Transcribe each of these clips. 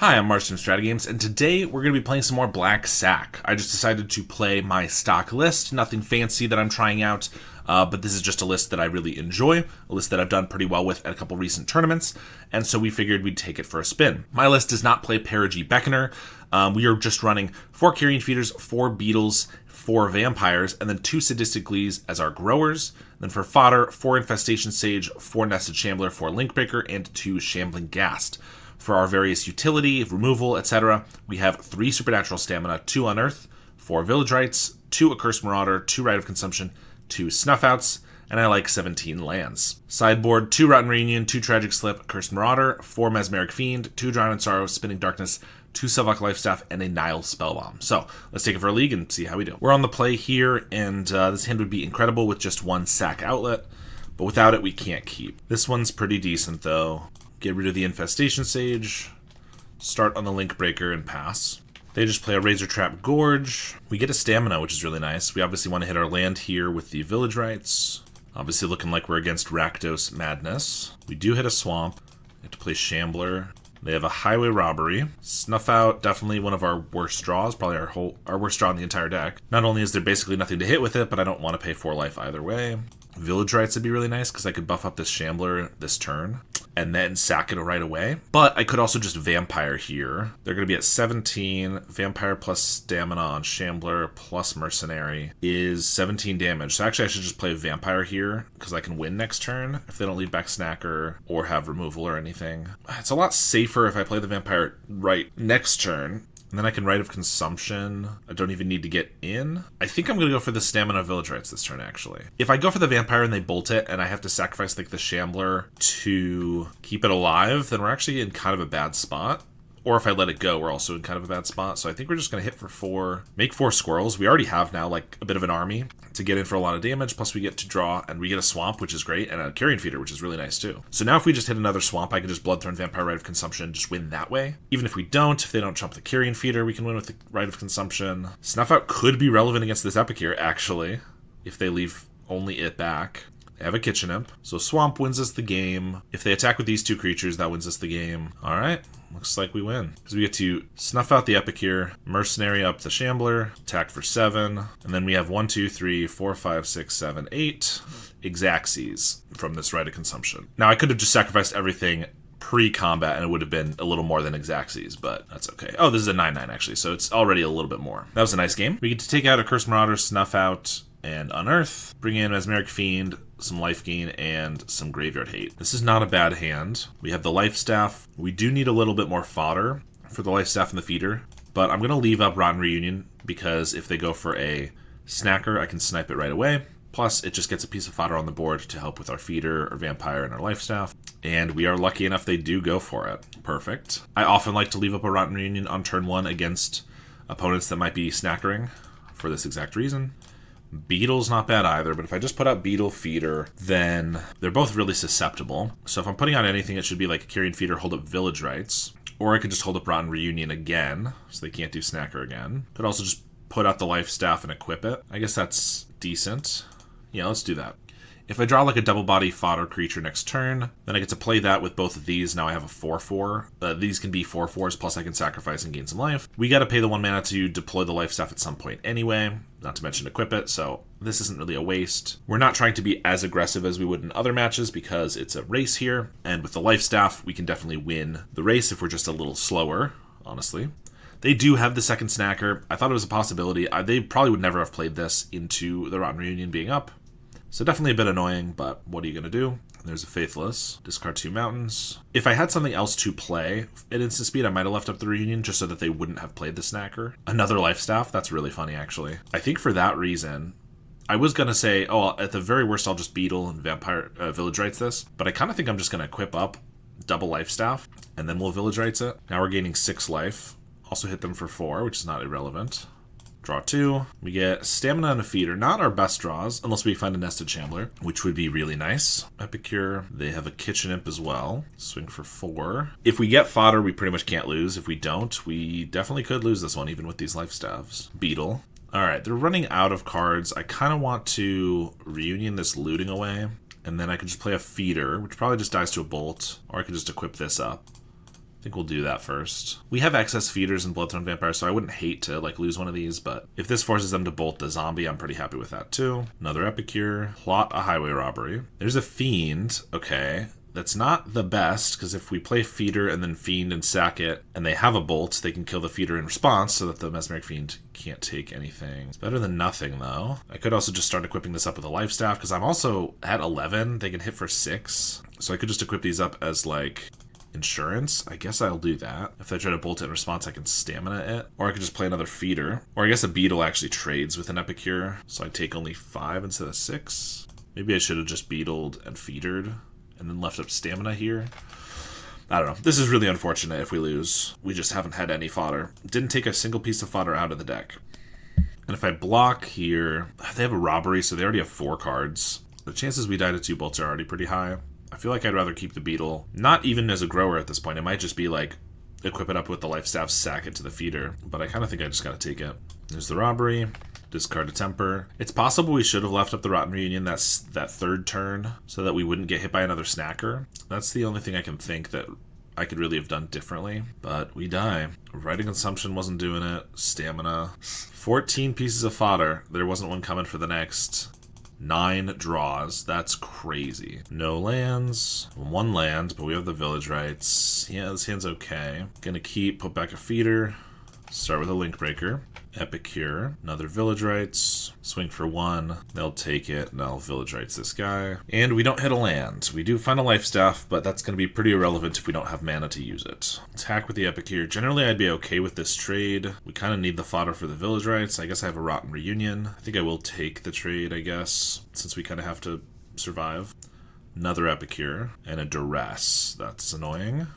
Hi, I'm Marsh from StrataGames, and today we're going to be playing some more Black Sack. I just decided to play my stock list, nothing fancy that I'm trying out, but this is just a list that I really enjoy, a list that I've done pretty well with at a couple recent tournaments, and so we figured we'd take it for a spin. My list does not play Perigee Beckoner. We are just running 4 Carrion Feeders, 4 Beetles, 4 Vampires, and then 2 Sadistic Glees as our growers. Then for fodder, 4 Infestation Sage, 4 Nested Shambler, 4 Linkbreaker, and 2 Shambling Ghast. For our various utility, removal, etc., we have 3 Supernatural Stamina, 2 Unearth, 4 Village Rites, 2 Accursed Marauder, 2 Rite of Consumption, 2 Snuffouts, and I like 17 lands. Sideboard, 2 Rotten Reunion, 2 Tragic Slip, Accursed Marauder, 4 Mesmeric Fiend, 2 Drown in Sorrow, Spinning Darkness, 2 Selvok Lifestaff, and a Nile Spellbomb. So, let's take it for a league and see how we do. We're on the play here, and this hand would be incredible with just 1 sack outlet, but without it we can't keep. This one's pretty decent though. Get rid of the Infestation Sage, start on the Linkbreaker, and pass. They just play a Razortrap Gorge. We get a Stamina, which is really nice. We obviously want to hit our land here with the Village Rites. Obviously looking like we're against Rakdos Madness. We do hit a Swamp. We have to play Shambler. They have a Highway Robbery. Snuff Out, definitely one of our worst draws, probably our worst draw in the entire deck. Not only is there basically nothing to hit with it, but I don't want to pay 4 life either way. Village Rites would be really nice because I could buff up this Shambler this turn and then sack it right away. But I could also just Vampire here. They're going to be at 17. Vampire plus Stamina on Shambler plus Mercenary is 17 damage. So actually I should just play Vampire here because I can win next turn if they don't lead back Snacker or have removal or anything. It's a lot safer if I play the Vampire right next turn. And then I can Rite of Consumption. I don't even need to get in. I think I'm going to go for the Stamina Village Rites this turn, actually. If I go for the Vampire and they bolt it, and I have to sacrifice like the Shambler to keep it alive, then we're actually in kind of a bad spot. Or if I let it go, we're also in kind of a bad spot. So I think we're just going to hit for 4, make 4 squirrels. We already have now like a bit of an army to get in for a lot of damage. Plus we get to draw and we get a Swamp, which is great, and a Carrion Feeder, which is really nice too. So now if we just hit another Swamp, I can just Bloodthorn Vampire Rite of Consumption and just win that way. Even if we don't, if they don't trump the Carrion Feeder, we can win with the Rite of Consumption. Snuff Out could be relevant against this Epic here, actually, if they leave only it back. They have a Kitchen Imp, so Swamp wins us the game. If they attack with these 2 creatures, that wins us the game. Alright, looks like we win. Because we get to Snuff Out the Epic here, Mercenary up the Shambler, attack for 7, and then we have 1, 2, 3, 4, 5, 6, 7, 8 Exacxes from this Rite of Consumption. Now I could have just sacrificed everything pre-combat and it would have been a little more than Exacxes, but that's okay. Oh, this is a 9/9 actually, so it's already a little bit more. That was a nice game. We get to take out a Accursed Marauder, Snuff Out, and Unearth. Bring in Mesmeric Fiend, some life gain, and some Graveyard Hate. This is not a bad hand. We have the Life Staff. We do need a little bit more fodder for the Life Staff and the Feeder, but I'm going to leave up Rotten Reunion because if they go for a Snacker, I can snipe it right away. Plus, it just gets a piece of fodder on the board to help with our Feeder, our Vampire, and our Life Staff. And we are lucky enough they do go for it. Perfect. I often like to leave up a Rotten Reunion on turn 1 against opponents that might be snackering for this exact reason. Beetle's not bad either, but if I just put out Beetle, Feeder, then they're both really susceptible. So if I'm putting out anything, it should be like a Carrion Feeder, hold up Village Rites. Or I could just hold up Rotten Reunion again, so they can't do Snacker again. Could also just put out the Life Staff and equip it. I guess that's decent. Yeah, let's do that. If I draw like a double body fodder creature next turn, then I get to play that with both of these. Now I have a 4/4. These can be 4/4s, plus I can sacrifice and gain some life. We got to pay the 1 mana to deploy the Life Staff at some point anyway, not to mention equip it, so this isn't really a waste. We're not trying to be as aggressive as we would in other matches because it's a race here, and with the Life Staff, we can definitely win the race if we're just a little slower, honestly. They do have the second Snacker. I thought it was a possibility. They probably would never have played this into the Rotten Reunion being up. So definitely a bit annoying, but what are you going to do? There's a Faithless. Discard 2 mountains. If I had something else to play at instant speed, I might have left up the Reunion just so that they wouldn't have played the Snacker. Another Life Staff? That's really funny, actually. I think for that reason, I was going to say, oh, at the very worst, I'll just Beetle and Vampire Village Rites this, but I kind of think I'm just going to equip up double Life Staff, and then we'll Village Rites it. Now we're gaining 6 life. Also hit them for 4, which is not irrelevant. Draw 2. We get Stamina and a Feeder. Not our best draws, unless we find a Nested Shambler, which would be really nice. Epicure. They have a Kitchen Imp as well. Swing for 4. If we get fodder, we pretty much can't lose. If we don't, we definitely could lose this one, even with these Life Staffs. Beetle. Alright, they're running out of cards. I kind of want to Reunion this looting away, and then I could just play a Feeder, which probably just dies to a Bolt, or I could just equip this up. I think we'll do that first. We have excess feeders and Bloodthorn Vampires, so I wouldn't hate to like lose one of these, but if this forces them to bolt the zombie, I'm pretty happy with that too. Another Epicure. Plot a highway robbery. There's a Fiend. Okay. That's not the best, because if we play Feeder and then Fiend and sack it, and they have a bolt, they can kill the Feeder in response so that the Mesmeric Fiend can't take anything. It's better than nothing, though. I could also just start equipping this up with a Life Staff, because I'm also at 11. They can hit for 6. So I could just equip these up as, like, insurance. I guess I'll do that. If they try to bolt it in response, I can stamina it. Or I could just play another Feeder. Or I guess a Beetle actually trades with an Epicure, so I take only 5 instead of 6. Maybe I should have just Beetled and Feedered and then left up stamina here. I don't know. This is really unfortunate if we lose. We just haven't had any fodder. Didn't take a single piece of fodder out of the deck. And if I block here, they have a robbery, so they already have 4 cards. The chances we die to 2 bolts are already pretty high. I feel like I'd rather keep the Beetle. Not even as a grower at this point. It might just be like, equip it up with the Life Staff, sack it to the Feeder. But I kind of think I just gotta take it. There's the robbery. Discard a Temper. It's possible we should have left up the Rotten Reunion that third turn so that we wouldn't get hit by another snacker. That's the only thing I can think that I could really have done differently. But we die. Writing Consumption wasn't doing it. Stamina. 14 pieces of fodder. There wasn't one coming for the next. 9 draws. That's crazy. No lands. 1 land, but we have the Village Rights. Yeah, this hand's okay. Gonna put back a Feeder. Start with a Link Breaker. Epicure, another Village Rights, swing for 1, they'll take it, and I'll Village Rights this guy. And we don't hit a land. We do find a Life Staff, but that's going to be pretty irrelevant if we don't have mana to use it. Attack with the Epicure. Generally, I'd be okay with this trade. We kind of need the fodder for the Village Rights. I guess I have a Rotten Reunion. I think I will take the trade, I guess, since we kind of have to survive. Another Epicure, and a Duress. That's annoying.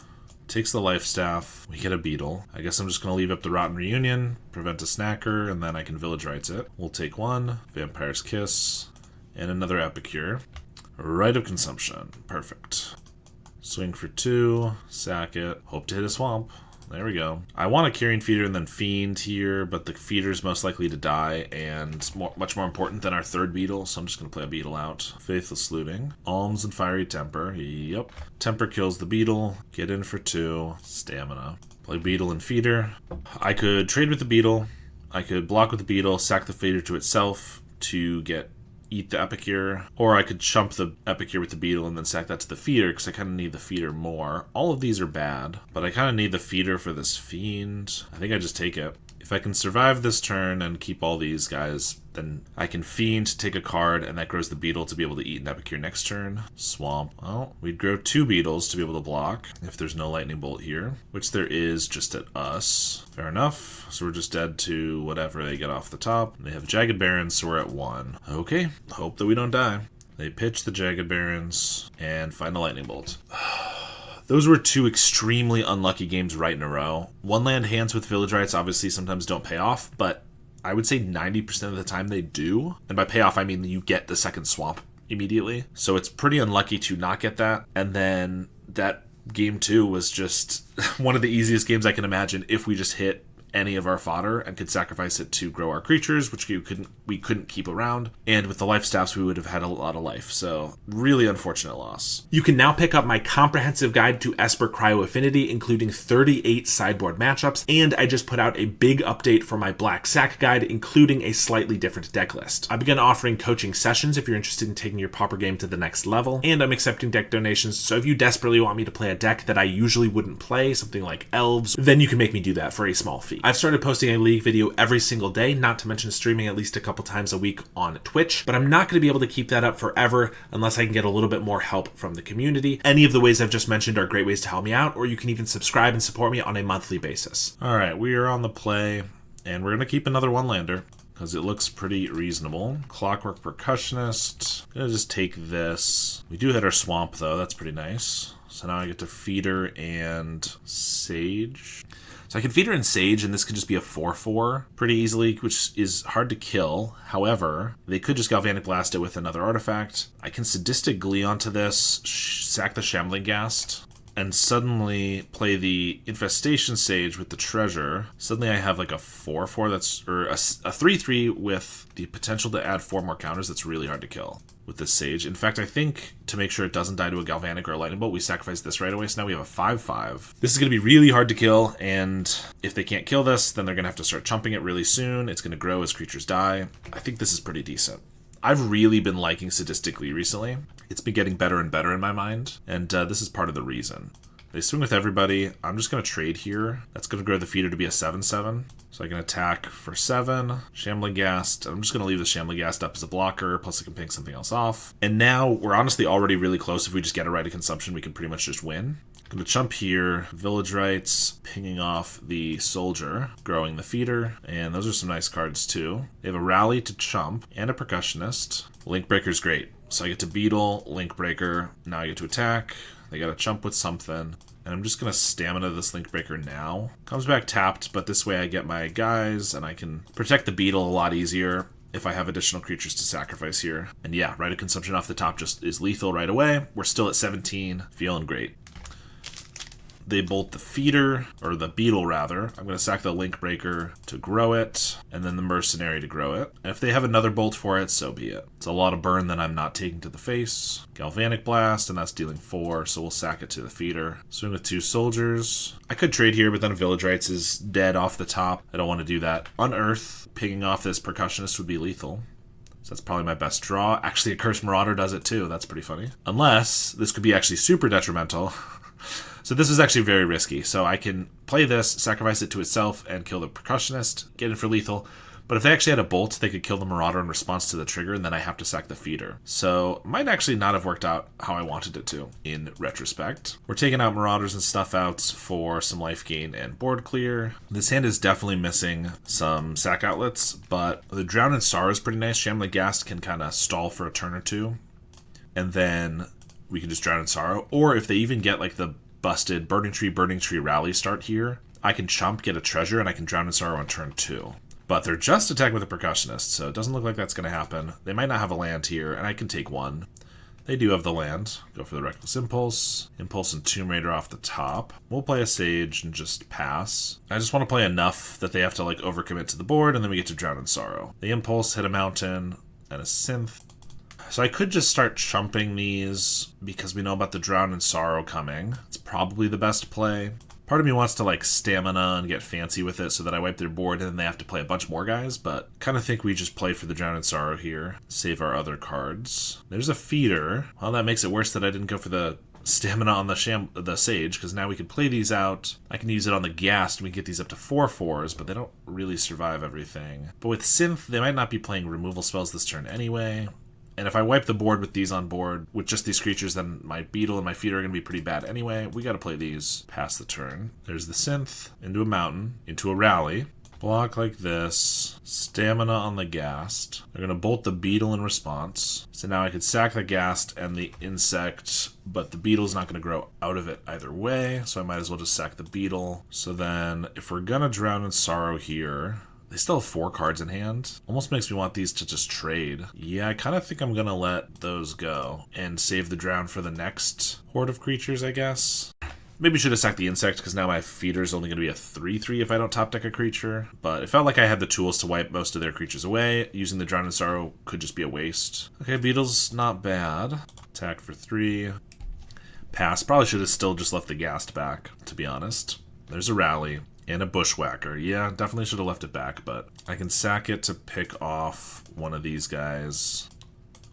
Takes the Life Staff. We get a Beetle. I guess I'm just going to leave up the Rotten Reunion, prevent a snacker, and then I can Village Rights it. We'll take 1, Vampire's Kiss, and another Epicure. Rite of Consumption. Perfect. Swing for 2, sack it, hope to hit a swamp. There we go. I want a Carrion Feeder and then Fiend here, but the Feeder's most likely to die and much more important than our third Beetle, so I'm just going to play a Beetle out. Faithless Looting. Alms and Fiery Temper. Yep. Temper kills the Beetle. Get in for 2. Stamina. Play Beetle and Feeder. I could trade with the Beetle. I could block with the Beetle, sack the Feeder to itself to eat the Epicure, or I could chump the Epicure with the Beetle and then sack that to the Feeder, because I kind of need the Feeder more. All of these are bad, but I kind of need the Feeder for this Fiend. I think I just take it. If I can survive this turn and keep all these guys, then I can Fiend, take a card, and that grows the Beetle to be able to eat an Epicure next turn. Swamp. Oh, we'd grow 2 Beetles to be able to block if there's no Lightning Bolt here, which there is just at us. Fair enough. So we're just dead to whatever they get off the top. They have Jagged Barons, so we're at 1. Okay, hope that we don't die. They pitch the Jagged Barons and find a Lightning Bolt. Those were 2 extremely unlucky games right in a row. 1 land hands with Village Rights obviously sometimes don't pay off, but I would say 90% of the time they do. And by payoff, I mean you get the second swamp immediately. So it's pretty unlucky to not get that. And then that game 2 was just one of the easiest games I can imagine if we just hit any of our fodder and could sacrifice it to grow our creatures, which we couldn't keep around. And with the Life Staffs, we would have had a lot of life. So really unfortunate loss. You can now pick up my comprehensive guide to Esper Cryo Affinity, including 38 sideboard matchups. And I just put out a big update for my Black Sack guide, including a slightly different deck list. I began offering coaching sessions if you're interested in taking your Pauper game to the next level. And I'm accepting deck donations. So if you desperately want me to play a deck that I usually wouldn't play, something like Elves, then you can make me do that for a small fee. I've started posting a League video every single day, not to mention streaming at least a couple times a week on Twitch, but I'm not going to be able to keep that up forever unless I can get a little bit more help from the community. Any of the ways I've just mentioned are great ways to help me out, or you can even subscribe and support me on a monthly basis. All right, we are on the play, and we're going to keep another 1-lander because it looks pretty reasonable. Clockwork Percussionist. I'm going to just take this. We do hit our swamp, though. That's pretty nice. So now I get to Feeder and Sage. So I can Feeder and Sage, and this could just be a 4/4 pretty easily, which is hard to kill. However, they could just Galvanic Blast it with another artifact. I can Sadistic Glee onto this, sack the Shambling Ghast, and suddenly play the Infestation Sage with the treasure, suddenly I have like a 4/4 that's, or a 3/3 with the potential to add 4 more counters. That's really hard to kill with this Sage. In fact, I think to make sure it doesn't die to a Galvanic or a Lightning Bolt, we sacrifice this right away. So now we have a 5/5. This is going to be really hard to kill, and if they can't kill this, then they're going to have to start chumping it really soon. It's going to grow as creatures die. I think this is pretty decent. I've really been liking Sadistically recently. It's been getting better and better in my mind, and this is part of the reason. They swing with everybody. I'm just going to trade here. That's going to grow the feeder to be a 7/7. So I can attack for 7. Shambling Ghast. I'm just going to leave the Shambling Ghast up as a blocker, plus I can ping something else off. And now we're honestly already really close. If we just get a right of consumption, we can pretty much just win. I'm going to chump here. Village Rites, pinging off the Soldier, growing the feeder. And those are some nice cards too. They have a Rally to chump and a Percussionist. Link Breaker's great. So I get to Beetle, Link Breaker. Now I get to attack. They got to chump with something. And I'm just going to Stamina this Link Breaker now. Comes back tapped, but this way I get my guys, and I can protect the Beetle a lot easier if I have additional creatures to sacrifice here. And yeah, right of consumption off the top just is lethal right away. We're still at 17, feeling great. They bolt the feeder, or the beetle rather. I'm going to sack the Link Breaker to grow it, and then the Mercenary to grow it. And if they have another bolt for it, so be it. It's a lot of burn that I'm not taking to the face. Galvanic Blast, and that's dealing 4, so we'll sack it to the feeder. Swing with 2 soldiers. I could trade here, but then Village Rites is dead off the top. I don't want to do that. Unearth, pinging off this Percussionist would be lethal. So that's probably my best draw. Actually, a Cursed Marauder does it too. That's pretty funny. Unless this could be actually super detrimental. So this is actually very risky. So I can play this, sacrifice it to itself, and kill the Percussionist, get in for lethal. But if they actually had a bolt, they could kill the Marauder in response to the trigger, and then I have to sack the feeder. So might actually not have worked out how I wanted it to, in retrospect. We're taking out Marauders and stuff out for some life gain and board clear. This hand is definitely missing some sack outlets, but the Drown in Sorrow is pretty nice. Shambling Ghast can kind of stall for a turn or two, and then we can just Drown in Sorrow. Or if they even get like the busted Burning Tree Rally start here, I can chump, get a treasure, and I can Drown in Sorrow on turn 2. But they're just attacking with a Percussionist, so it doesn't look like that's going to happen. They might not have a land here, and I can take 1. They do have the land. Go for the Reckless Impulse. Impulse and Tomb Raider off the top. We'll play a Sage and just pass. I just want to play enough that they have to like overcommit to the board, and then we get to Drown in Sorrow. The Impulse, hit a Mountain, and a Synth. So I could just start chumping these because we know about the Drown in Sorrow coming. It's probably the best play. Part of me wants to like stamina and get fancy with it so that I wipe their board and then they have to play a bunch more guys, but kind of think we just play for the Drown in Sorrow here. Save our other cards. There's a feeder. Well, that makes it worse that I didn't go for the stamina on the Sage, because now we can play these out. I can use it on the Ghast, and we get these up to 4/4s, but they don't really survive everything. But with Synth, they might not be playing removal spells this turn anyway. And if I wipe the board with these on board, with just these creatures, then my Beetle and my Feeder are going to be pretty bad anyway. We got to play these past the turn. There's the Synth, into a Mountain, into a Rally. Block like this. Stamina on the Ghast. They're going to bolt the Beetle in response. So now I could sack the Ghast and the Insect, but the Beetle's not going to grow out of it either way, so I might as well just sack the Beetle. So then, if we're going to Drown in Sorrow here... They still have 4 cards in hand. Almost makes me want these to just trade. Yeah, I kind of think I'm going to let those go and save the Drown for the next horde of creatures, I guess. Maybe should have sacked the Insect because now my Feeder's only going to be a 3/3 if I don't top deck a creature. But it felt like I had the tools to wipe most of their creatures away. Using the Drown in Sorrow could just be a waste. Okay, Beetle's not bad. Attack for 3. Pass. Probably should have still just left the Ghast back, to be honest. There's a Rally. And a Bushwhacker. Yeah, definitely should have left it back, but I can sack it to pick off one of these guys.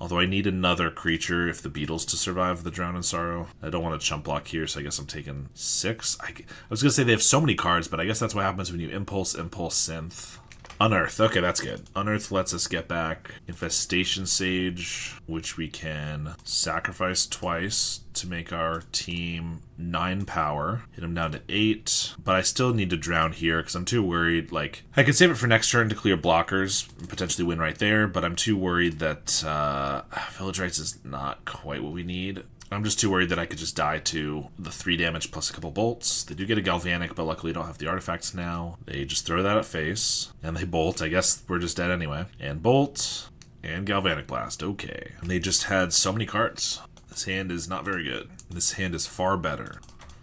Although I need another creature if the Beetle's to survive the Drown in Sorrow. I don't want to chump block here, so I guess I'm taking 6. I was going to say they have so many cards, but I guess that's what happens when you Impulse, Synth. Unearth. Okay, that's good. Unearth lets us get back Infestation Sage, which we can sacrifice twice to make our team 9 power. Hit him down to 8. But I still need to drown here because I'm too worried. Like, I could save it for next turn to clear blockers and potentially win right there, but I'm too worried that Village Rites is not quite what we need. I'm just too worried that I could just die to the 3 damage plus a couple bolts. They do get a Galvanic, but luckily don't have the artifacts now. They just throw that at face, and they bolt. I guess we're just dead anyway. And bolt, and Galvanic Blast. Okay. And they just had so many cards. This hand is not very good. This hand is far better.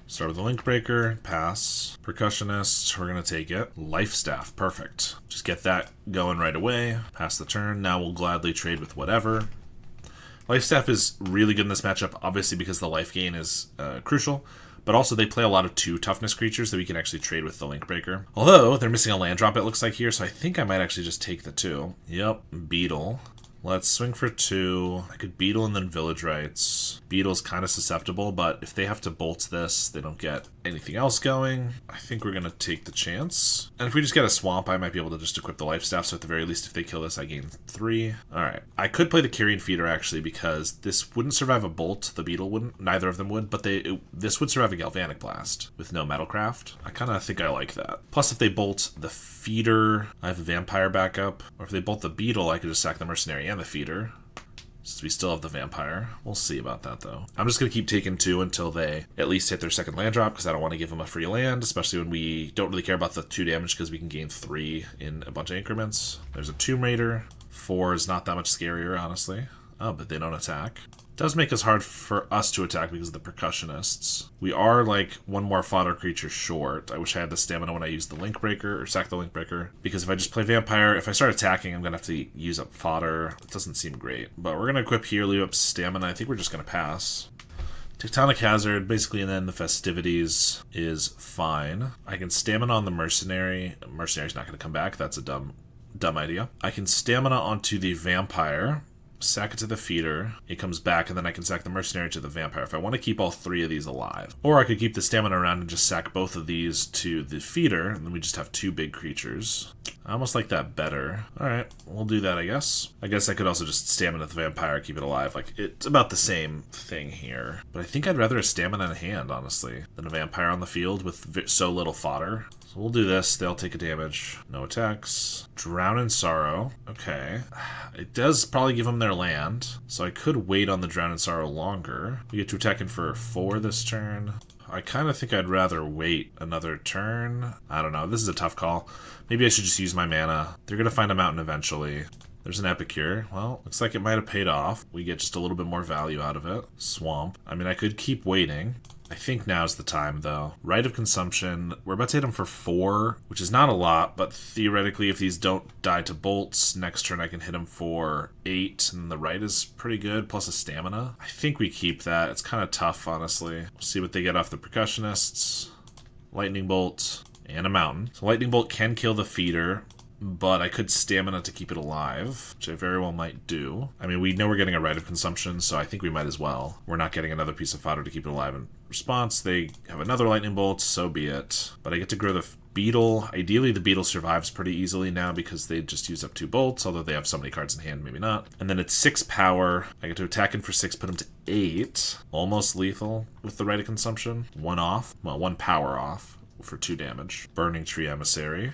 Start with the Link Breaker, pass. Percussionist, we're going to take it. Life Staff, perfect. Just get that going right away. Pass the turn. Now we'll gladly trade with whatever. Life Staff is really good in this matchup, obviously because the life gain is crucial, but also they play a lot of 2 toughness creatures that we can actually trade with the Link Breaker. Although, they're missing a land drop, it looks like here, so I think I might actually just take the 2. Yep, Beetle. Let's swing for 2. I could Beetle and then Village Rites. Beetle's kind of susceptible, but if they have to bolt this, they don't get anything else going. I think we're going to take the chance. And if we just get a Swamp, I might be able to just equip the Life Staff, so at the very least, if they kill this, I gain 3. Alright. I could play the Carrion Feeder, actually, because this wouldn't survive a Bolt. The Beetle wouldn't. Neither of them would, but this would survive a Galvanic Blast with no Metalcraft. I kind of think I like that. Plus, if they bolt the Feeder, I have a Vampire backup. Or if they bolt the Beetle, I could just sack the Mercenary and the Feeder. Since we still have the Vampire. We'll see about that, though. I'm just going to keep taking 2 until they at least hit their second land drop, because I don't want to give them a free land, especially when we don't really care about the 2 damage, because we can gain 3 in a bunch of increments. There's a Tomb Raider. 4 is not that much scarier, honestly. Oh, but they don't attack. It does make us hard for us to attack because of the Percussionists. We are like 1 more fodder creature short. I wish I had the stamina when I used the Link Breaker, or sack the Link Breaker, because if I just play Vampire, if I start attacking, I'm going to have to use up fodder. It doesn't seem great. But we're going to equip here, leave up stamina. I think we're just going to pass. Tectonic Hazard, basically, and then the Festivities is fine. I can stamina on the Mercenary. Mercenary's not going to come back. That's a dumb idea. I can stamina onto the Vampire. Sack it to the Feeder, it comes back, and then I can sack the Mercenary to the Vampire if I want to keep all 3 of these alive. Or I could keep the stamina around and just sack both of these to the Feeder, and then we just have 2 big creatures. I almost like that better. Alright, we'll do that, I guess. I guess I could also just stamina the Vampire, keep it alive. Like, it's about the same thing here. But I think I'd rather a stamina in hand, honestly, than a Vampire on the field with so little fodder. So we'll do this. They'll take a damage. No attacks. Drown in Sorrow. Okay. It does probably give them their land, so I could wait on the Drown in Sorrow longer. We get to attack in for 4 this turn. I kind of think I'd rather wait another turn. I don't know. This is a tough call. Maybe I should just use my mana. They're going to find a mountain eventually. There's an Epicure. Well, looks like it might have paid off. We get just a little bit more value out of it. Swamp. I mean, I could keep waiting. I think now's the time, though. Rite of Consumption. We're about to hit him for 4, which is not a lot, but theoretically, if these don't die to bolts, next turn I can hit him for 8, and the Rite is pretty good, plus a stamina. I think we keep that. It's kind of tough, honestly. We'll see what they get off the Percussionists. Lightning Bolt and a Mountain. So Lightning Bolt can kill the Feeder, but I could stamina to keep it alive, which I very well might do. I mean, we know we're getting a Rite of Consumption, so I think we might as well. We're not getting another piece of fodder to keep it alive in response. They have another Lightning Bolt, so be it. But I get to grow the Beetle. Ideally, the Beetle survives pretty easily now because they just use up 2 bolts, although they have so many cards in hand, maybe not. And then it's 6 power. I get to attack him for 6, put him to 8. Almost lethal with the Rite of Consumption. 1 off. Well, 1 power off for 2 damage. Burning Tree Emissary.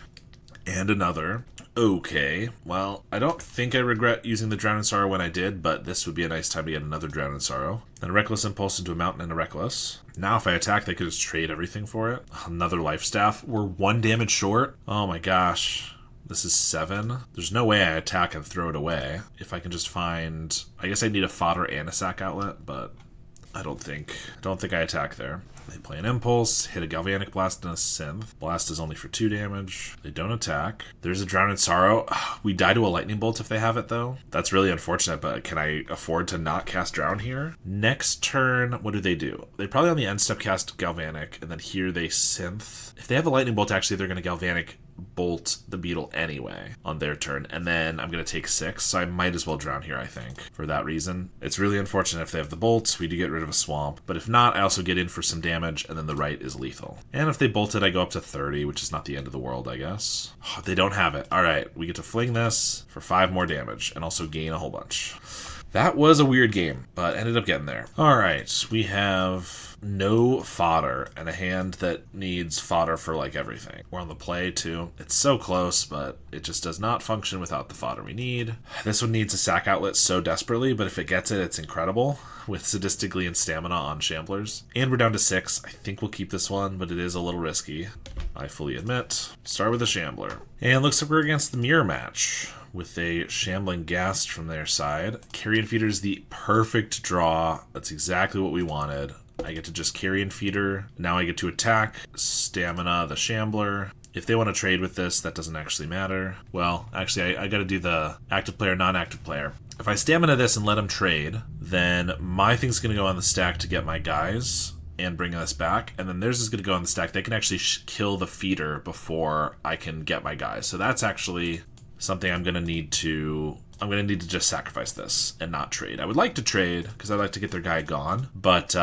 And another. Okay, well, I don't think I regret using the Drown in Sorrow when I did, but this would be a nice time to get another Drown in Sorrow. Then a Reckless Impulse into a Mountain and a Reckless. Now if I attack, they could just trade everything for it. Another Life Staff. We're 1 damage short. Oh my gosh. This is 7. There's no way I attack and throw it away. If I can just find... I guess I need a fodder and a sack outlet, but I don't think I attack there. They play an Impulse, hit a Galvanic Blast and a Synth. Blast is only for 2 damage. They don't attack. There's a Drown in Sorrow. We die to a Lightning Bolt if they have it, though. That's really unfortunate, but can I afford to not cast Drown here? Next turn, what do? They probably on the end step cast Galvanic, and then here they Synth. If they have a Lightning Bolt, actually, they're going to Galvanic Bolt the Beetle anyway on their turn, and then I'm going to take 6, so I might as well Drown here, I think, for that reason. It's really unfortunate if they have the bolts. We do get rid of a Swamp, but if not, I also get in for some damage, and then the Rite is lethal. And if they bolt it, I go up to 30, which is not the end of the world, I guess. Oh, they don't have it. Alright, we get to fling this for 5 more damage, and also gain a whole bunch. That was a weird game, but ended up getting there. Alright, we have no fodder and a hand that needs fodder for like everything. We're on the play too. It's so close, but it just does not function without the fodder we need. This one needs a sack outlet so desperately, but if it gets it, it's incredible. With Sadistically and Stamina on Shamblers. And we're down to 6. I think we'll keep this one, but it is a little risky. I fully admit. Start with a Shambler. And looks like we're against the mirror match with a Shambling Ghast from their side. Carrion Feeder is the perfect draw. That's exactly what we wanted. I get to just carry and feeder. Now I get to attack, stamina, the Shambler. If they want to trade with this, that doesn't actually matter. Well, actually, I got to do the active player, non-active player. If I stamina this and let them trade, then my thing's going to go on the stack to get my guys and bring us back, and then theirs is going to go on the stack. They can actually kill the feeder before I can get my guys. So that's actually something I'm going to need to just sacrifice this and not trade. I would like to trade because I'd like to get their guy gone, but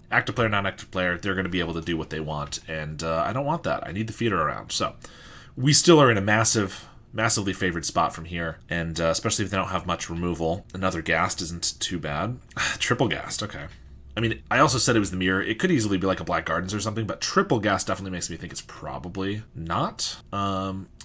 active player, non-active player, they're going to be able to do what they want, and I don't want that. I need the feeder around. So we still are in a massively favored spot from here, and especially if they don't have much removal. Another Ghast isn't too bad. Triple Ghast, okay. I mean, I also said it was the mirror. It could easily be like a Black Gardens or something, but triple Ghast definitely makes me think it's probably not.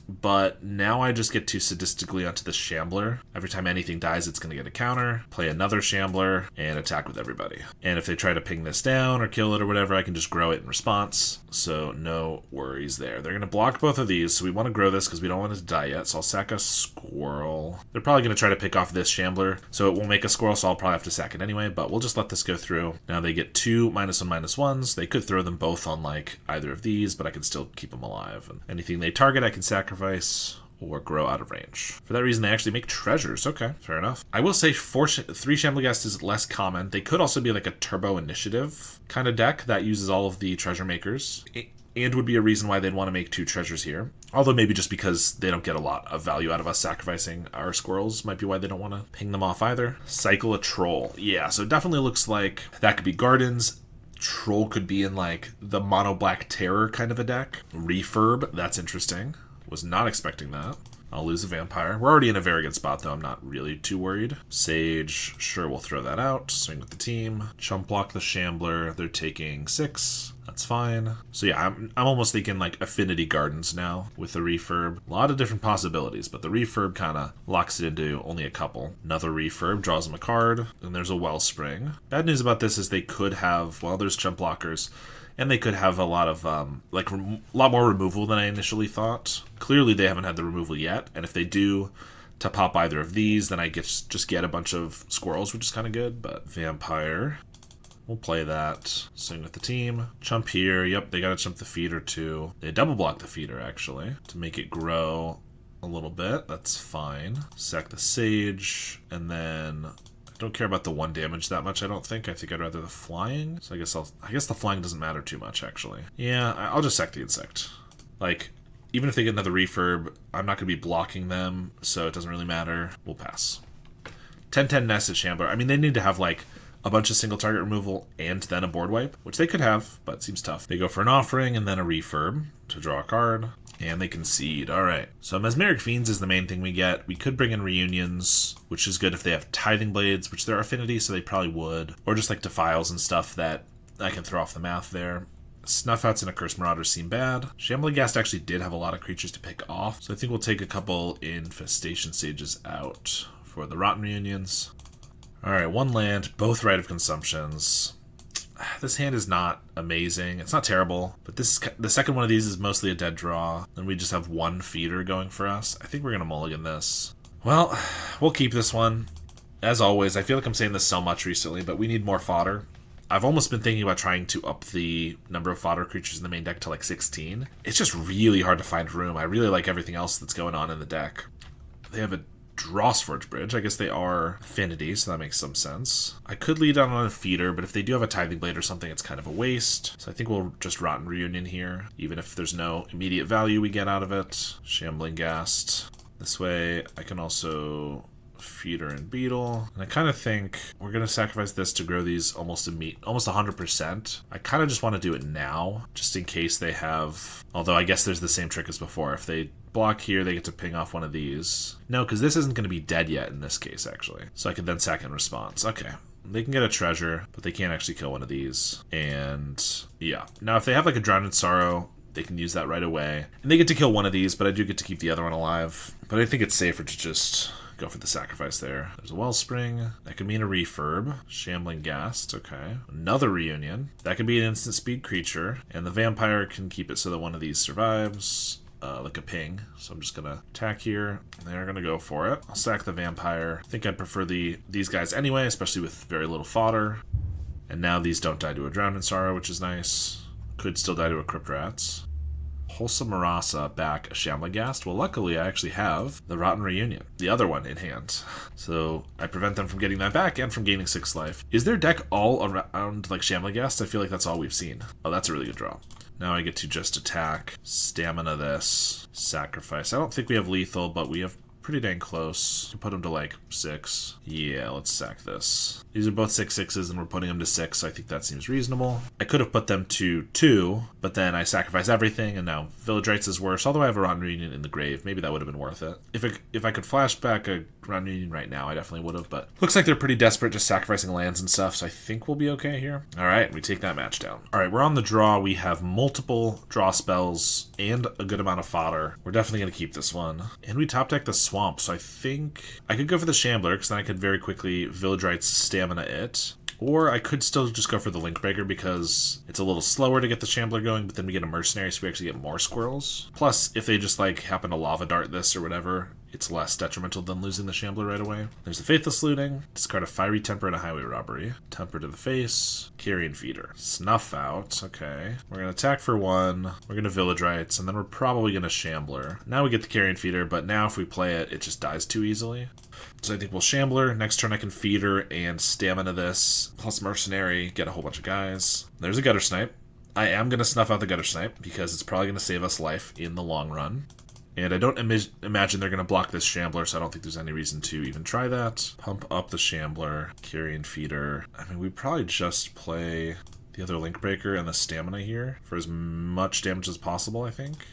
But now I just get to sadistically onto the Shambler. Every time anything dies, it's going to get a counter, play another Shambler, and attack with everybody. And if they try to ping this down or kill it or whatever, I can just grow it in response. So no worries there. They're going to block both of these, so we want to grow this because we don't want it to die yet. So I'll sack a Squirrel. They're probably going to try to pick off this Shambler, so it won't make a Squirrel, so I'll probably have to sack it anyway, but we'll just let this go through. Now they get two -1/-1s. They could throw them both on like either of these, but I can still keep them alive. And anything they target, I can sacrifice or grow out of range. For that reason, they actually make treasures. Okay, fair enough. I will say 3 Shambligast is less common. They could also be like a turbo initiative kind of deck that uses all of the treasure makers, and would be a reason why they'd want to make 2 treasures here. Although maybe just because they don't get a lot of value out of us sacrificing our squirrels might be why they don't want to ping them off either. Cycle a Troll. Yeah, so it definitely looks like that could be Gardens. Troll could be in like the mono black terror kind of a deck. Refurb, that's interesting. Was not expecting that. I'll lose a Vampire. We're already in a very good spot, though. I'm not really too worried. Sage, sure, we'll throw that out. Swing with the team. Chump block the Shambler. They're taking 6. That's fine. So yeah, I'm almost thinking like Affinity Gardens now with the Refurb. A lot of different possibilities, but the Refurb kind of locks it into only a couple. Another Refurb draws them a card, and there's a Wellspring. Bad news about this is they could have, well, there's Chump blockers, and they could have a lot of, a lot more removal than I initially thought. Clearly they haven't had the removal yet, and if they do to pop either of these, then I just get a bunch of squirrels, which is kind of good, but Vampire. We'll play that. Swing with the team. Chump here. Yep, they gotta chump the feeder too. They double block the feeder, actually, to make it grow a little bit. That's fine. Sack the Sage, and then don't care about the 1 damage that much, I don't think. I think I'd rather the flying. So I guess the flying doesn't matter too much, actually. Yeah, I'll just sack the insect. Like, even if they get another refurb, I'm not going to be blocking them, so it doesn't really matter. We'll pass. 10-10 Nested Shambler. I mean, they need to have, like, a bunch of single target removal and then a board wipe, which they could have, but it seems tough. They go for an offering and then a refurb to draw a card. And they concede. Alright. So Mesmeric Fiends is the main thing we get. We could bring in Reunions, which is good if they have Tithing Blades, which they're Affinity, so they probably would. Or just like Defiles and stuff that I can throw off the math there. Snuffouts and Accursed Marauders seem bad. Shambling Ghast actually did have a lot of creatures to pick off, so I think we'll take a couple Infestation Sages out for the Rotten Reunions. Alright, 1 land, both Rite of Consumptions. This hand is not amazing. It's not terrible, but the second one of these is mostly a dead draw, and we just have 1 feeder going for us. I think we're going to mulligan this. Well, we'll keep this one. As always, I feel like I'm saying this so much recently, but we need more fodder. I've almost been thinking about trying to up the number of fodder creatures in the main deck to like 16. It's just really hard to find room. I really like everything else that's going on in the deck. They have a Drawsforge Bridge. I guess they are Affinity, so that makes some sense. I could lead on a feeder, but if they do have a Tithing Blade or something, it's kind of a waste. So I think we'll just Rotten Reunion here, even if there's no immediate value we get out of it. Shambling Ghast. This way, I can also feeder and Beetle. And I kind of think we're going to sacrifice this to grow these almost 100%. I kind of just want to do it now, just in case they have... Although I guess there's the same trick as before. If they block here, they get to ping off one of these. No, because this isn't going to be dead yet in this case, actually. So I could then sack in response. Okay. They can get a treasure, but they can't actually kill one of these. And yeah. Now, if they have like a Drowned in Sorrow, they can use that right away. And they get to kill one of these, but I do get to keep the other one alive. But I think it's safer to just go for the sacrifice there. There's a Wellspring. That could mean a refurb. Shambling Ghast. Okay. Another Reunion. That could be an instant speed creature. And the Vampire can keep it so that one of these survives. Like a ping. So I'm just gonna attack here. They're gonna go for it. I'll sack the Vampire. I think I'd prefer these guys anyway, especially with very little fodder. And now these don't die to a Drown in Sorrow, which is nice. Could still die to a Crypt Rats. Wholesome Marasa back a Shamlagast. Well, luckily I actually have the Rotten Reunion, the other one, in hand. So I prevent them from getting that back and from gaining 6 life. Is their deck all around like Shamlagast? I feel like that's all we've seen. Oh, that's a really good draw. Now I get to just attack, stamina this, sacrifice. I don't think we have lethal, but we have pretty dang close. Put them to like 6. Yeah, let's sack this. These are both 6/6s and we're putting them to 6, so I think that seems reasonable. I could have put them to 2, but then I sacrifice everything and now Village Rites is worse, although I have a Rotten Reunion in the grave. Maybe that would have been worth it. If I could flash back a Rotten Reunion right now, I definitely would have, but looks like they're pretty desperate, just sacrificing lands and stuff, so I think we'll be okay here. Alright, we take that match down. Alright, we're on the draw. We have multiple draw spells and a good amount of fodder. We're definitely going to keep this one. And we top deck the Swamp, so I think I could go for the Shambler, because then I could very quickly Village Rites stamina it. Or I could still just go for the Link Breaker because it's a little slower to get the Shambler going, but then we get a Mercenary, so we actually get more squirrels. Plus, if they just like happen to Lava Dart this or whatever, it's less detrimental than losing the Shambler right away. There's the Faithless Looting, discard a Fiery Temper and a Highway Robbery. Temper to the face, Carrion Feeder. Snuff out, okay. We're gonna attack for 1, we're gonna Village Rites, and then we're probably gonna Shambler. Now we get the Carrion Feeder, but now if we play it, it just dies too easily. So I think we'll Shambler. Next turn I can Feeder and Stamina this, plus Mercenary, get a whole bunch of guys. There's a Gutter Snipe. I am going to snuff out the Gutter Snipe because it's probably going to save us life in the long run. And I don't imagine they're going to block this Shambler, so I don't think there's any reason to even try that. Pump up the Shambler, Carrion Feeder. I mean, we probably just play the other Link Breaker and the Stamina here for as much damage as possible, I think.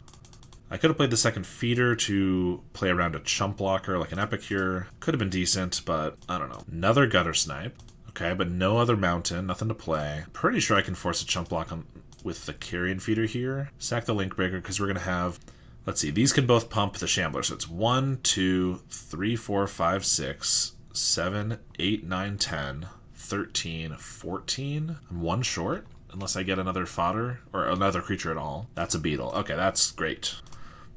I could have played the second Feeder to play around a Chump Blocker like an Epicure. Could have been decent, but I don't know. Another Gutter Snipe. Okay, but no other Mountain, nothing to play. Pretty sure I can force a Chump Block on with the Carrion Feeder here. Sack the Link Breaker because we're going to have... Let's see, these can both pump the Shambler. So it's 1, 2, 3, 4, 5, 6, 7, 8, 9, 10, 13, 14. I'm 1 short, unless I get another fodder or another creature at all. That's a Beetle. Okay, that's great.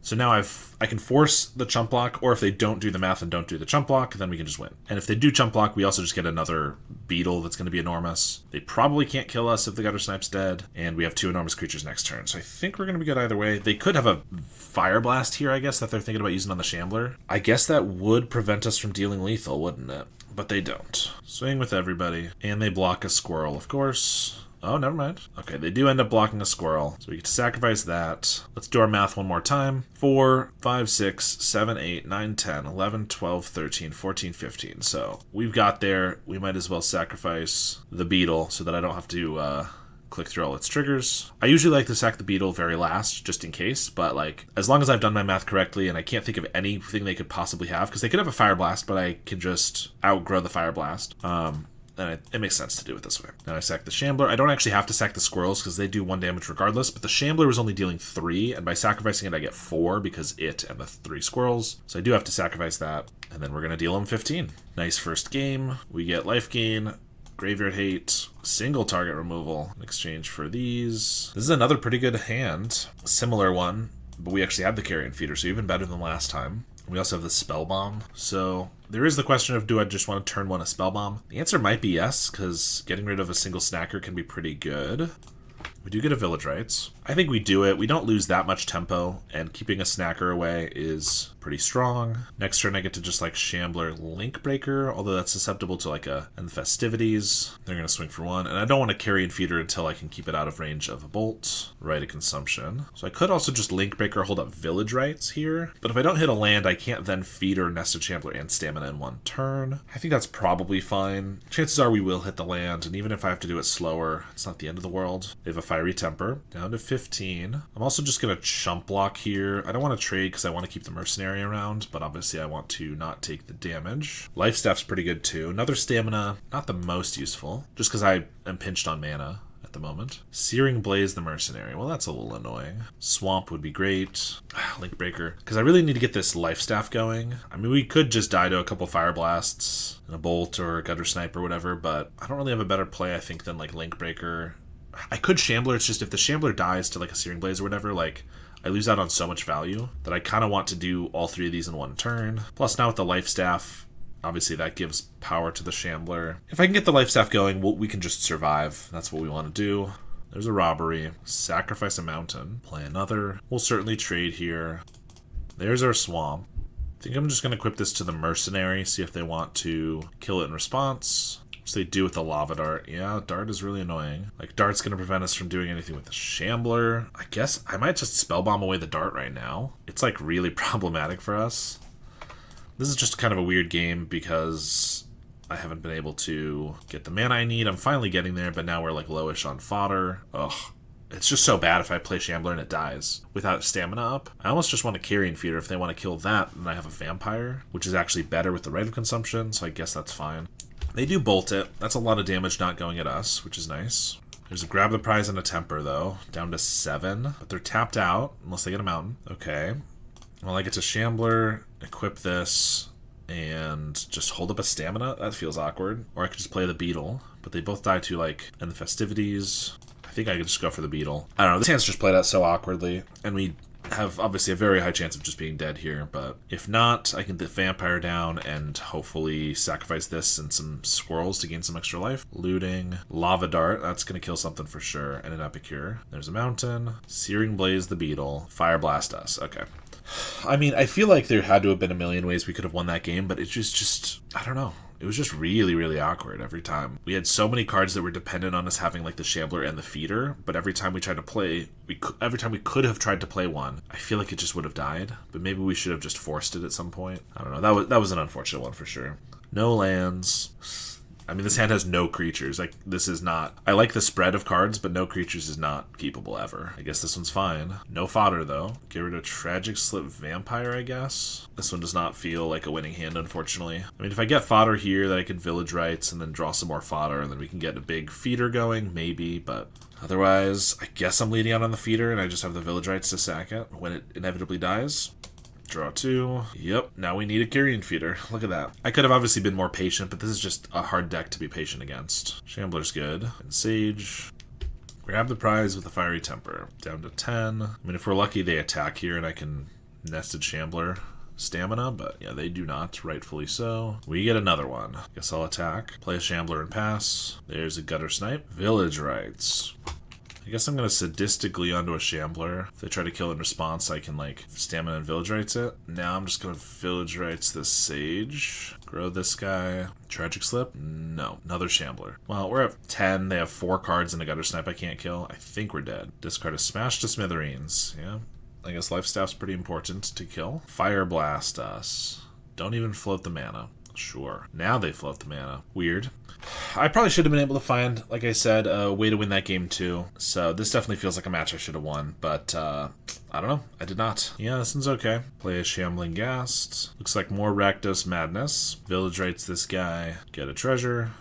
So now I can force the Chump Block, or if they don't do the math and don't do the Chump Block, then we can just win. And if they do Chump Block, we also just get another Beetle that's going to be enormous. They probably can't kill us if the Gutter Snipe's dead, and we have 2 enormous creatures next turn. So I think we're going to be good either way. They could have a Fire Blast here, I guess, that they're thinking about using on the Shambler. I guess that would prevent us from dealing lethal, wouldn't it? But they don't. Swing with everybody. And they block a Squirrel, of course. Oh, never mind. Okay, they do end up blocking a Squirrel, so we get to sacrifice that. Let's do our math one more time. 4, 5, 6, 7, 8, 9, 10, 11, 12, 13, 14, 15. So we've got there. We might as well sacrifice the Beetle so that I don't have to click through all its triggers. I usually like to sack the Beetle very last, just in case, but like, as long as I've done my math correctly, and I can't think of anything they could possibly have, because they could have a Fire Blast, but I can just outgrow the Fire Blast. And it makes sense to do it this way. Now I sack the Shambler. I don't actually have to sack the Squirrels because they do 1 damage regardless, but the Shambler is only dealing 3, and by sacrificing it I get 4 because it and the 3 Squirrels. So I do have to sacrifice that, and then we're going to deal them 15. Nice first game. We get life gain, Graveyard Hate, single target removal in exchange for these. This is another pretty good hand. Similar one, but we actually have the Carrion Feeder, so even better than last time. We also have the Spell Bomb. So there is the question of, do I just want to turn 1 a Spell Bomb? The answer might be yes, because getting rid of a single snacker can be pretty good. We do get a Village Rites. I think we do it. We don't lose that much tempo, and keeping a snacker away is pretty strong. Next turn I get to just like Shambler Link Breaker, although that's susceptible to like a and the Festivities. They're going to swing for 1, and I don't want to Carrion Feeder until I can keep it out of range of a Bolt. Rite of Consumption. So I could also just Link Breaker, hold up Village Rites here, but if I don't hit a land, I can't then Feeder, Nested Shambler, and Stamina in 1 turn. I think that's probably fine. Chances are we will hit the land, and even if I have to do it slower, it's not the end of the world. They have a Fiery Temper, down to 15. I'm also just going to Chump Block here. I don't want to trade because I want to keep the Mercenary around, but obviously I want to not take the damage. Life Staff's pretty good too. Another Stamina, not the most useful, just because I am pinched on mana at the moment. Searing Blaze the Mercenary. Well, that's a little annoying. Swamp would be great. Link Breaker, because I really need to get this Life Staff going. I mean, we could just die to a couple Fire Blasts and a Bolt or a Gutter Snipe or whatever, but I don't really have a better play, I think, than like Link Breaker. I could Shambler, it's just if the Shambler dies to like a Searing Blaze or whatever, like, I lose out on so much value that I kind of want to do all 3 of these in 1 turn. Plus now with the Life Staff, Obviously, that gives power to the Shambler. If I can get the life staff going, we can just survive. That's what we want to do. There's a robbery. Sacrifice a mountain. Play another. We'll certainly trade here. There's our swamp. I think I'm just going to equip this to the mercenary, see if they want to kill it in response. Which they do with the lava dart. Yeah, dart is really annoying. Like, dart's going to prevent us from doing anything with the Shambler. I guess I might just spellbomb away the dart right now. It's, like, really problematic for us. This is just kind of a weird game because I haven't been able to get the mana I need. I'm finally getting there, but now we're, like, lowish on fodder. Ugh. It's just so bad if I play Shambler and it dies without stamina up. I almost just want a Carrion Feeder. If they want to kill that, then I have a Vampire, which is actually better with the Rite of Consumption, so I guess that's fine. They do bolt it. That's a lot of damage not going at us, which is nice. There's a Grab the Prize and a Temper, though. Down to 7. But they're tapped out, unless they get a Mountain. Okay. Well, I get to Shambler, equip this, and just hold up a Stamina. That feels awkward. Or I could just play the Beetle. But they both die to, like, end the festivities. I think I could just go for the Beetle. I don't know. This hand's just played out so awkwardly. And we have obviously a very high chance of just being dead here, but if not, I can get Vampire down and hopefully sacrifice this and some squirrels to gain some extra life. Looting. Lava Dart, that's going to kill something for sure, and an Epicure. There's a Mountain. Searing Blaze the Beetle. Fire Blast us. Okay. I mean, I feel like there had to have been a million ways we could have won that game, but it's just I don't know. It was just really, really awkward every time. We had so many cards that were dependent on us having like the Shambler and the Feeder, but every time we tried to play, every time we could have tried to play one, I feel like it just would have died. But maybe we should have just forced it at some point. I don't know. That was an unfortunate one for sure. No lands. I mean, this hand has no creatures. Like, this is not... I like the spread of cards, but no creatures is not keepable ever. I guess this one's fine. No fodder, though. Get rid of Tragic Slip Vampire, I guess. This one does not feel like a winning hand, unfortunately. I mean, if I get fodder here, then I can Village Rites and then draw some more fodder, and then we can get a big feeder going, maybe, but... Otherwise, I guess I'm leading out on the feeder, and I just have the Village Rites to sack it when it inevitably dies. Draw 2. Yep, now we need a Carrion Feeder. Look at that. I could have obviously been more patient, but this is just a hard deck to be patient against. Shambler's good. And Sage. Grab the Prize with a Fiery Temper. Down to 10. I mean, if we're lucky, they attack here, and I can Nested Shambler Stamina, but yeah, they do not, rightfully so. We get another one. Guess I'll attack. Play a Shambler and pass. There's a Gutter Snipe. Village Rites. I guess I'm going to sadistically onto a Shambler. If they try to kill it in response, I can, like, Stamina and Village Rites it. Now I'm just going to Village Rites this Sage. Grow this guy. Tragic Slip? No. Another Shambler. Well, we're at 10. They have 4 cards and a Gutter Snipe I can't kill. I think we're dead. Discard a Smash to Smithereens. Yeah. I guess Life Staff's pretty important to kill. Fire Blast us. Don't even float the mana. Sure. Now they float the mana. Weird. I probably should have been able to find, like I said, a way to win that game too. So this definitely feels like a match I should have won, but I don't know. I did not. Yeah, this one's okay. Play a Shambling Ghast. Looks like more Rakdos Madness. Village Rites this guy. Get a treasure.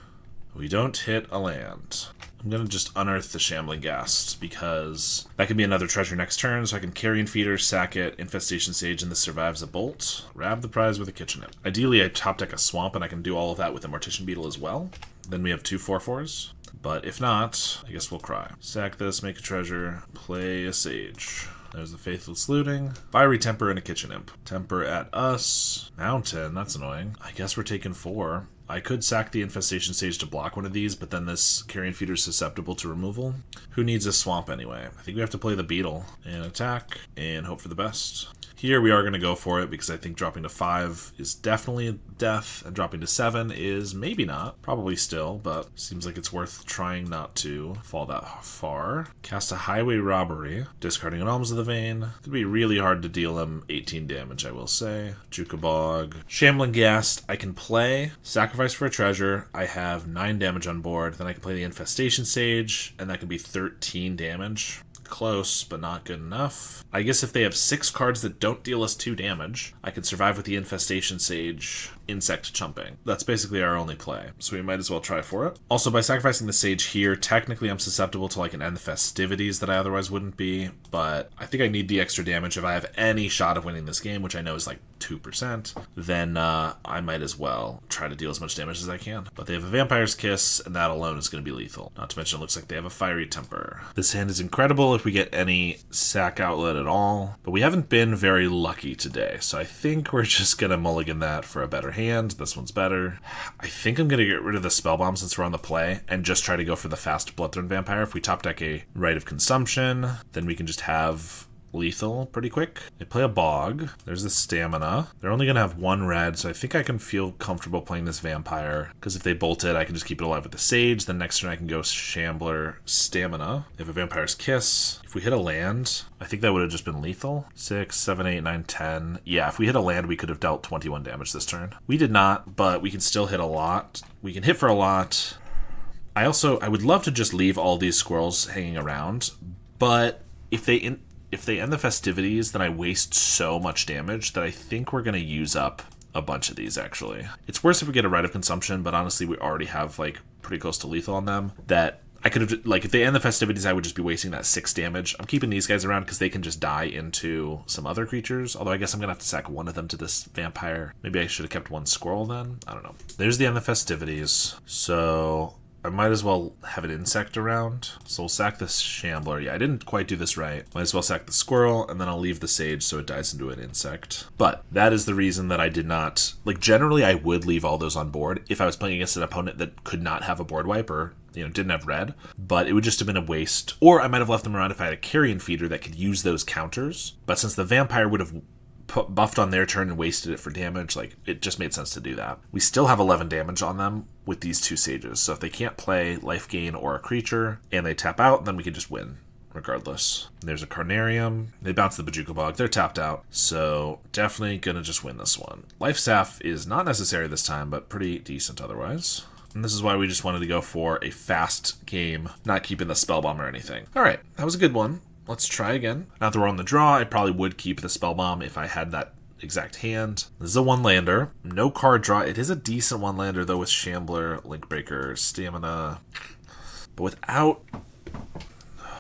We don't hit a land. I'm going to just unearth the Shambling Ghast because that could be another treasure next turn, so I can Carrion Feeder, sack it, Infestation Sage, and this survives a bolt. Grab the Prize with a Kitchen Imp. Ideally, I top deck a Swamp, and I can do all of that with a Mortician Beetle as well. Then we have 2 4/4s. But if not, I guess we'll cry. Sack this, make a treasure, play a Sage. There's the Faithless Looting. Fiery Temper and a Kitchen Imp. Temper at us. Mountain, that's annoying. I guess we're taking 4. I could sack the Infestation Sage to block one of these, but then this Carrion Feeder is susceptible to removal. Who needs a Swamp anyway? I think we have to play the Beetle and attack and hope for the best. Here we are going to go for it because I think dropping to 5 is definitely death, and dropping to 7 is maybe not. Probably still, but seems like it's worth trying not to fall that far. Cast a Highway Robbery, discarding an Alms of the Vein. Could be really hard to deal him 18 damage, I will say. Jukabog. Shambling Ghast, I can play. Sacrifice for a treasure. I have 9 damage on board. Then I can play the Infestation Sage, and that could be 13 damage. Close, but not good enough. I guess if they have 6 cards that don't deal us 2 damage, I could survive with the Infestation Sage, Insect Chumping. That's basically our only play, so we might as well try for it. Also, by sacrificing the Sage here, technically I'm susceptible to like an end the festivities that I otherwise wouldn't be, but I think I need the extra damage if I have any shot of winning this game, which I know is like 2%, then I might as well try to deal as much damage as I can. But they have a Vampire's Kiss, and that alone is going to be lethal. Not to mention it looks like they have a Fiery Temper. This hand is incredible if we get any sack outlet at all, but we haven't been very lucky today, so I think we're just gonna mulligan that for a better hand. This one's better. I think I'm gonna get rid of the spell bomb since we're on the play and just try to go for the fast Bloodthorn Vampire. If we top deck a Rite of Consumption, then we can just have lethal pretty quick. They play a Bog. There's the Stamina. They're only gonna have one red, so I think I can feel comfortable playing this Vampire, because if they bolt it, I can just keep it alive with the Sage. Then next turn I can go Shambler, Stamina. They have a Vampire's Kiss. If we hit a land, I think that would have just been lethal. 6, 7, 8, 9, 10. Yeah, if we hit a land, we could have dealt 21 damage this turn. We did not, but we can still hit a lot. We can hit for a lot. I would love to just leave all these squirrels hanging around, but if they end the festivities, then I waste so much damage that I think we're going to use up a bunch of these, actually. It's worse if we get a Rite of Consumption, but honestly, we already have, like, pretty close to lethal on them. That I could have, like, if they end the festivities, I would just be wasting that 6 damage. I'm keeping these guys around because they can just die into some other creatures, although I guess I'm going to have to sack one of them to this vampire. Maybe I should have kept one squirrel then? I don't know. There's the end of festivities. So I might as well have an insect around. So we'll sack this Shambler. Yeah, I didn't quite do this right. Might as well sack the squirrel, and then I'll leave the Sage so it dies into an insect. But that is the reason that I did not... Like, generally I would leave all those on board if I was playing against an opponent that could not have a board wipe or, you know, didn't have red. But it would just have been a waste. Or I might have left them around if I had a Carrion Feeder that could use those counters. But since the Vampire would have buffed on their turn and wasted it for damage, like, it just made sense to do that. We still have 11 damage on them with these 2 Sages, so if they can't play life gain or a creature and they tap out, then we can just win regardless. There's a Carnarium. They bounce the Bajuka Bog. They're tapped out, so definitely gonna just win this one. Life Staff is not necessary this time, but pretty decent otherwise. And this is why we just wanted to go for a fast game, not keeping the Spell Bomb or anything. Alright, that was a good one. Let's try again. Now that we're on the draw, I probably would keep the Spell Bomb if I had that exact hand. This is a one-lander. No card draw. It is a decent one-lander, though, with Shambler, Linkbreaker, Stamina. But without...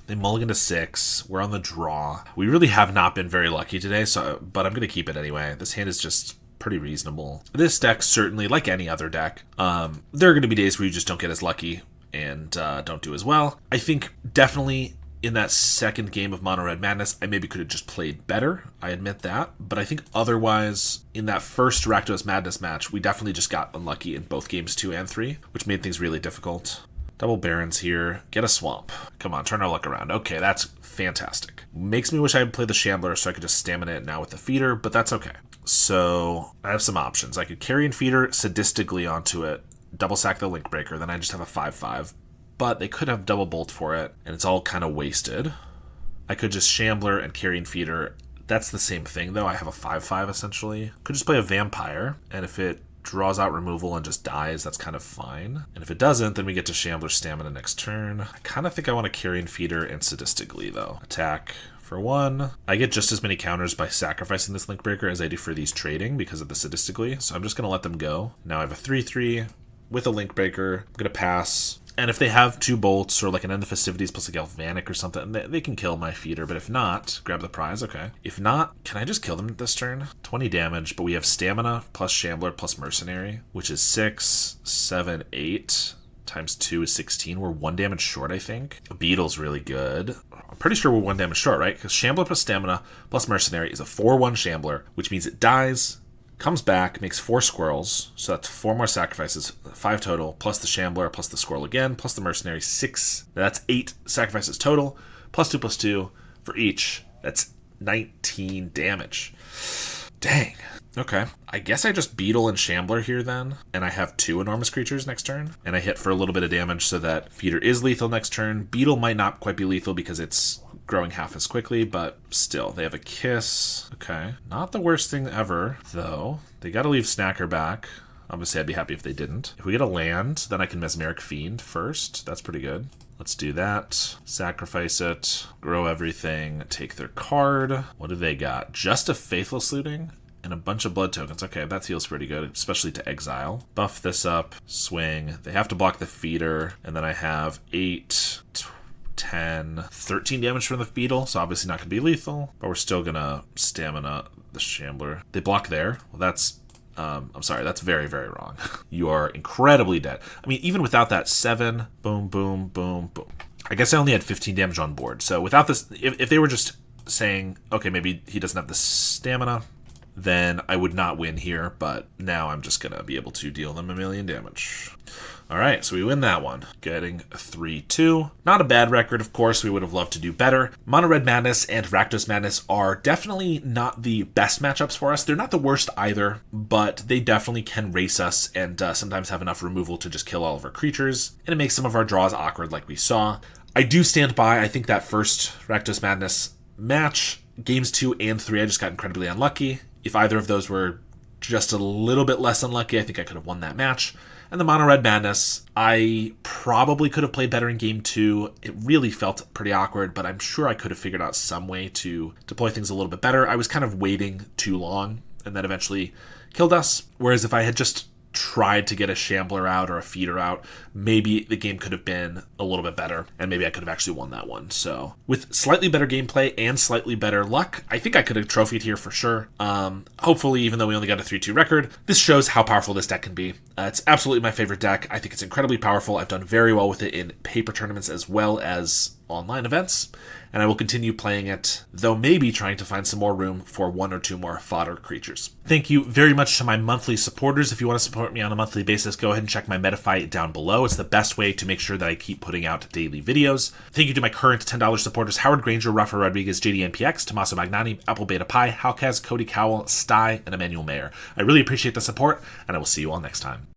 They mulligan to 6. We're on the draw. We really have not been very lucky today, but I'm going to keep it anyway. This hand is just pretty reasonable. This deck, certainly, like any other deck, there are going to be days where you just don't get as lucky and don't do as well. I think definitely in that second game of Mono Red Madness, I maybe could have just played better. I admit that. But I think otherwise, in that first Rakdos Madness match, we definitely just got unlucky in both games 2 and 3, which made things really difficult. Double Barons here. Get a Swamp. Come on, turn our luck around. Okay, that's fantastic. Makes me wish I had played the Shambler so I could just Stamina it now with the Feeder, but that's okay. So, I have some options. I could Carrion Feeder sadistically onto it, double sack the Linkbreaker, then I just have a 5/5. But they could have double bolt for it, and it's all kind of wasted. I could just Shambler and Carrion Feeder. That's the same thing, though. I have a 5/5, essentially. Could just play a Vampire, and if it draws out removal and just dies, that's kind of fine. And if it doesn't, then we get to Shambler Stamina next turn. I kind of think I want a Carrion Feeder and sadistically, though. Attack for 1. I get just as many counters by sacrificing this Linkbreaker as I do for these trading because of the sadistically, so I'm just going to let them go. Now I have a 3/3 with a Linkbreaker. I'm going to pass. And if they have 2 bolts or like an End of Festivities plus a Galvanic or something, they can kill my Feeder. But if not, grab the prize, okay. If not, can I just kill them this turn? 20 damage, but we have Stamina plus Shambler plus Mercenary, which is 6, 7, 8. Times 2 is 16. We're 1 damage short, I think. Beetle's really good. I'm pretty sure we're 1 damage short, right? Because Shambler plus Stamina plus Mercenary is a 4/1 Shambler, which means it dies, comes back, makes 4 squirrels, so that's 4 more sacrifices, 5 total, plus the Shambler, plus the squirrel again, plus the Mercenary, 6. That's 8 sacrifices total, +2/+2 for each. That's 19 damage. Dang. Okay. I guess I just Beetle and Shambler here then, and I have 2 enormous creatures next turn, and I hit for a little bit of damage so that Feeder is lethal next turn. Beetle might not quite be lethal because it's growing half as quickly, but still, they have a Kiss. Okay. Not the worst thing ever, though. They gotta leave Snacker back. Obviously, I'd be happy if they didn't. If we get a land, then I can Mesmeric Fiend first. That's pretty good. Let's do that. Sacrifice it. Grow everything. Take their card. What do they got? Just a Faithless Looting and a bunch of blood tokens. Okay, that feels pretty good, especially to exile. Buff this up. Swing. They have to block the Feeder. And then I have 8, 10, 13 damage from the Beetle, so obviously not going to be lethal, but we're still going to Stamina the Shambler. They block there. Well, that's... I'm sorry, that's very, very wrong. You are incredibly dead. I mean, even without that 7, boom, boom, boom, boom. I guess I only had 15 damage on board. So without this, if they were just saying, okay, maybe he doesn't have the stamina, then I would not win here, but now I'm just going to be able to deal them a million damage. All right, so we win that one, getting 3-2. Not a bad record, of course. We would have loved to do better. Mono Red Madness and Rakdos Madness are definitely not the best matchups for us. They're not the worst either, but they definitely can race us and sometimes have enough removal to just kill all of our creatures, and it makes some of our draws awkward like we saw. I do stand by, I think that first Rakdos Madness match, games 2 and 3, I just got incredibly unlucky. If either of those were just a little bit less unlucky, I think I could have won that match. And the Mono Red Madness, I probably could have played better in game 2. It really felt pretty awkward, but I'm sure I could have figured out some way to deploy things a little bit better. I was kind of waiting too long, and that eventually killed us. Whereas if I had just tried to get a Shambler out or a Feeder out, maybe the game could have been a little bit better, and maybe I could have actually won that one. So with slightly better gameplay and slightly better luck, I think I could have trophied here for sure. Hopefully, even though we only got a 3-2 record, this shows how powerful this deck can be. It's absolutely my favorite deck. I think it's incredibly powerful. I've done very well with it in paper tournaments as well as online events, and I will continue playing it, though maybe trying to find some more room for 1 or 2 more fodder creatures. Thank you very much to my monthly supporters. If you want to support me on a monthly basis, go ahead and check my Metafy down below. It's the best way to make sure that I keep putting out daily videos. Thank you to my current $10 supporters: Howard Granger, Rafa Rodriguez, JDMPX, Tommaso Magnani, Apple Beta Pi, Halkaz, Cody Cowell, Sty, and Emmanuel Mayer. I really appreciate the support, and I will see you all next time.